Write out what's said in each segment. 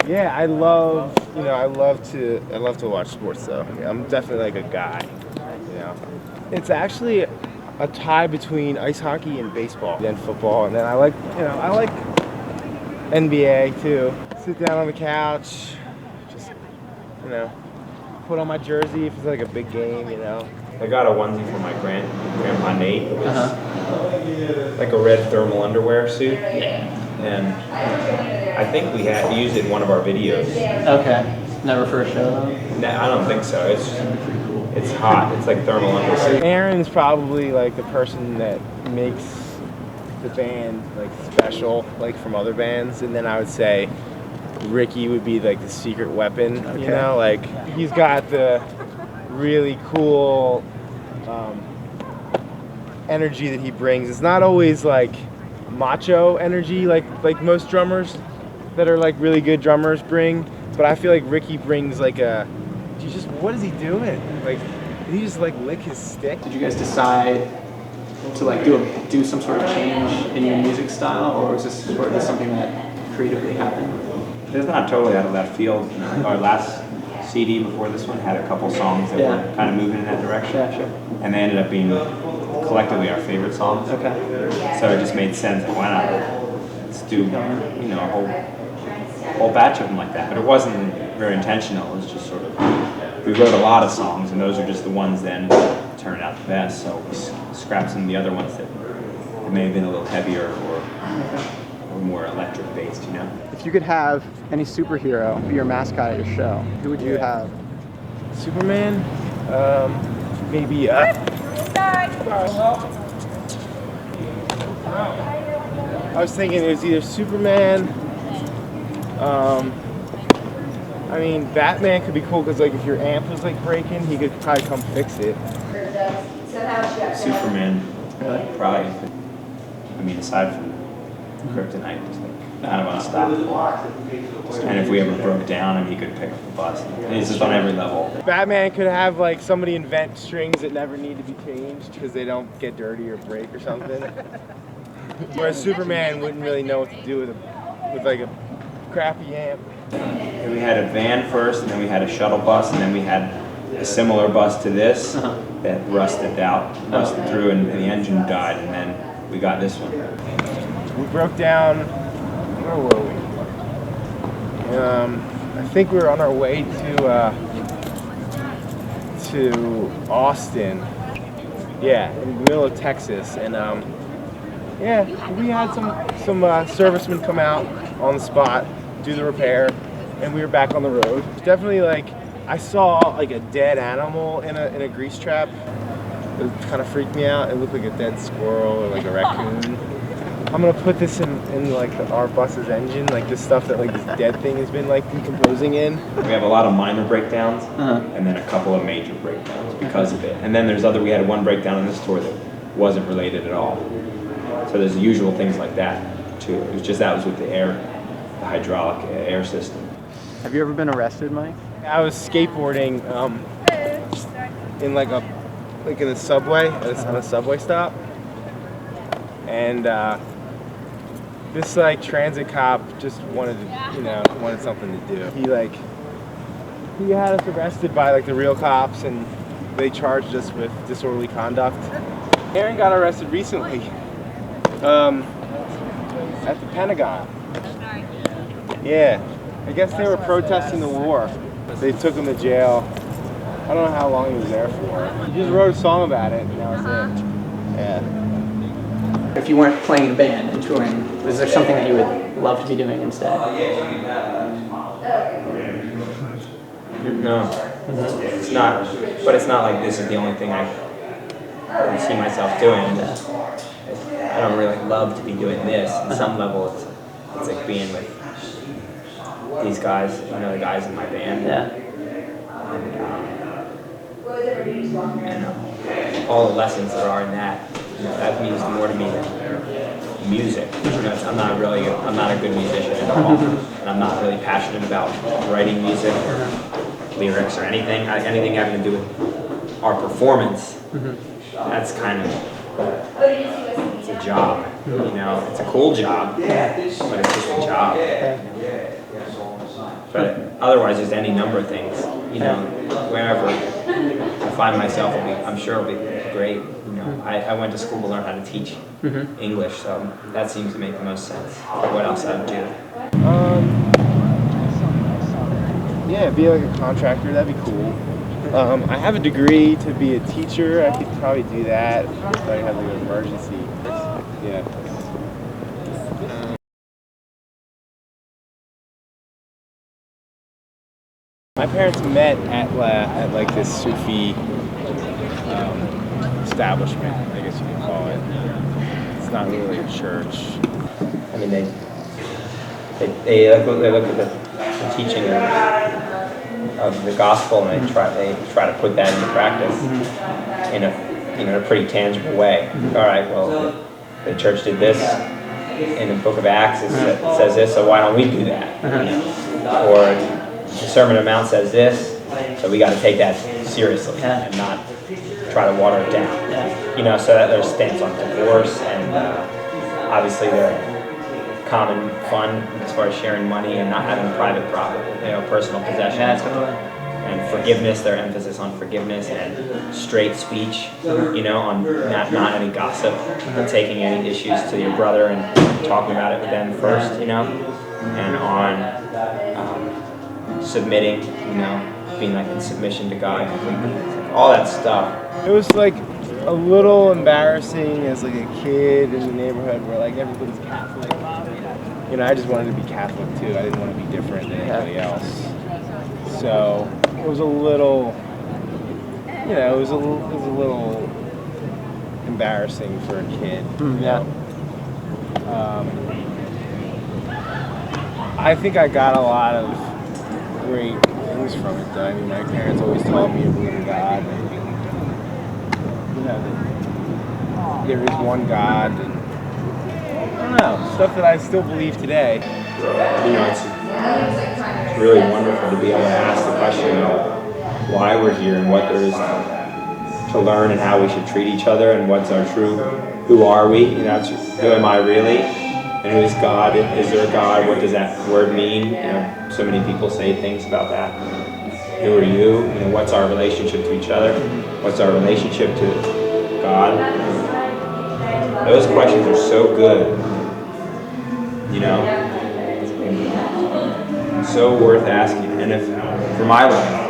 Yeah, I love to watch sports though. Yeah, I'm definitely like a guy, you know. It's actually a tie between ice hockey and baseball, then football, and then I like NBA too. Sit down on the couch, just put on my jersey if it's like a big game, you know. I got a onesie for my grandpa Nate. It was like a red thermal underwear suit. And I think we used it in one of our videos. Okay. Never for a show though? No, I don't think so. It's hot. It's like thermal underwear. Aaron's probably like the person that makes the band like special, like from other bands, and then I would say Ricky would be like the secret weapon. Okay. You know, like he's got the really cool energy that he brings. It's not always like macho energy like most drummers that are like really good drummers bring, but I feel like Ricky brings like what is he doing? Like, did he just like lick his stick? Did you guys decide to like do some sort of change in your music style, or was this something that creatively happened? It's not totally out of left field. Our last CD before this one had a couple songs that were kind of moving in that direction. Yeah, sure. And they ended up being collectively our favorite songs. Okay. So it just made sense. Why not? Let's do a whole batch of them like that. But it wasn't very intentional. It was just sort of, we wrote a lot of songs, and those are just the ones then that turned out the best. So we scrapped some of the other ones that may have been a little heavier or more electric based, you know. If you could have any superhero be your mascot at your show, who would you have? Superman? Maybe I was thinking it was either Superman. I mean, Batman could be cool because like if your amp was like breaking, he could probably come fix it. Superman, probably. I mean, aside from Kryptonite, it's like kind of unstoppable. And if we ever broke down, he could pick up the bus. It's just on every level. Batman could have like somebody invent strings that never need to be changed because they don't get dirty or break or something. Whereas Superman wouldn't really know what to do with like a crappy amp. And we had a van first, and then we had a shuttle bus, and then we had a similar bus to this that rusted through, and the engine died, and then we got this one. We broke down. Where were we? I think we were on our way to Austin. Yeah, in the middle of Texas, and we had some servicemen come out on the spot, do the repair, and we were back on the road. Definitely, like, I saw like a dead animal in a grease trap. It kind of freaked me out. It looked like a dead squirrel or like a raccoon. I'm gonna put this in like our bus's engine, like this stuff that like this dead thing has been like decomposing in. We have a lot of minor breakdowns, and then a couple of major breakdowns because of it. And then we had one breakdown on this tour that wasn't related at all. So there's the usual things like that too. It was just that was with the hydraulic air system. Have you ever been arrested, Mike? I was skateboarding in in a subway, on a subway stop, and this like transit cop just wanted something to do. He had us arrested by like the real cops, and they charged us with disorderly conduct. Aaron got arrested recently at the Pentagon. Yeah, I guess they were protesting the war. They took him to jail. I don't know how long he was there for. He just wrote a song about it, and that was it. Yeah. If you weren't playing in a band and touring, is there something that you would love to be doing instead? No, it's not. But it's not like this is the only thing I see myself doing. I don't really love to be doing this. On some level, it's like being with these guys, the guys in my band. Yeah. And all the lessons that are in that, that means more to me than music. I'm not a good musician at all, and I'm not really passionate about writing music or lyrics or anything having to do with our performance. That's kind of, it's a job, it's a cool job, but it's just a job. But otherwise, just any number of things. You know, wherever I find myself, I'm sure it'll be great. You know, I went to school to learn how to teach English, so that seems to make the most sense. What else I'd do? Yeah, be like a contractor. That'd be cool. I have a degree to be a teacher. I could probably do that if I have like an emergency. Yeah. My parents met at like this Sufi establishment, I guess you could call it. It's not really a church. I mean, they look at the teaching of the gospel, and they try to put that into practice in a pretty tangible way. All right, well, the church did this in the book of Acts. It says this, so why don't we do that? Or the Sermon on the Mount says this, so we got to take that seriously and not try to water it down. You know, so that there's stance on divorce and obviously the common fun as far as sharing money and not having private property, personal possessions. And forgiveness, their emphasis on forgiveness and straight speech, on not any gossip, and taking any issues to your brother and talking about it with them first, and on submitting, being like in submission to God, all that stuff. It was like a little embarrassing as like a kid in the neighborhood where like everybody's Catholic. I just wanted to be Catholic too. I didn't want to be different than anybody else. So it was a little, it was a little embarrassing for a kid. I think I got a lot of great things from it, though. I mean, my parents always taught me to believe in God. And, that there is one God. And, I don't know, stuff that I still believe today. It's really wonderful to be able to ask the question of why we're here and what there is to learn and how we should treat each other and what's our true, who are we, who am I really, and who is God, is there a God, what does that word mean, so many people say things about that, who are you, what's our relationship to each other, what's our relationship to God, those questions are so good, so worth asking, and if for my life,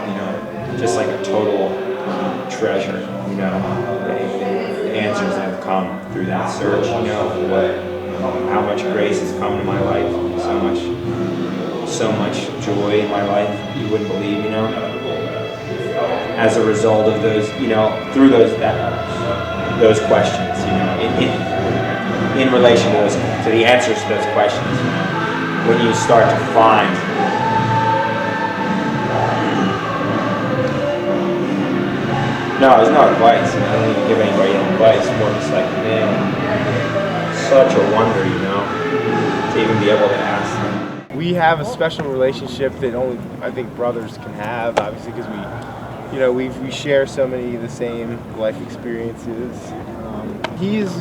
just like a total treasure, the answers that have come through that search, how much grace has come to my life, so much joy in my life, you wouldn't believe, as a result of those, through those questions, in relation to the answers to those questions, when you start to find there's no advice. I don't even give anybody any advice. More just like, man, such a wonder, to even be able to ask them. We have a special relationship that only I think brothers can have, obviously, because we share so many of the same life experiences. He's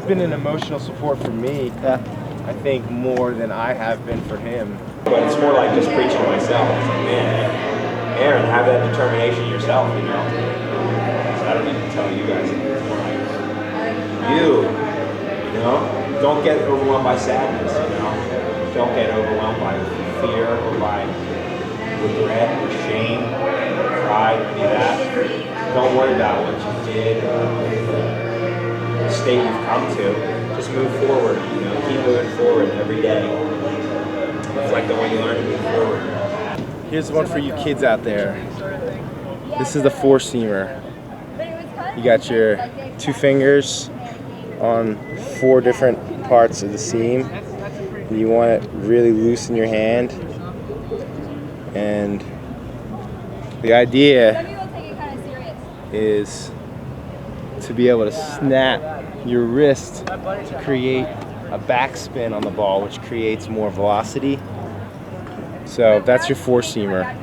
been an emotional support for me. I think more than I have been for him. But it's more like just preaching to myself. It's like, man, Aaron, have that determination yourself, So I don't need to tell you guys. It's more like don't get overwhelmed by sadness, Don't get overwhelmed by fear or by regret or shame or pride or any of that. Don't worry about what you did or the state you've come to. Just move forward, keep moving forward every day. Reflect on what you learned and move forward. Here's one for you kids out there. This is the four-seamer. You got your two fingers on four different parts of the seam. And you want it really loose in your hand. And the idea is to be able to snap your wrist to create a backspin on the ball, which creates more velocity. So that's your four-seamer.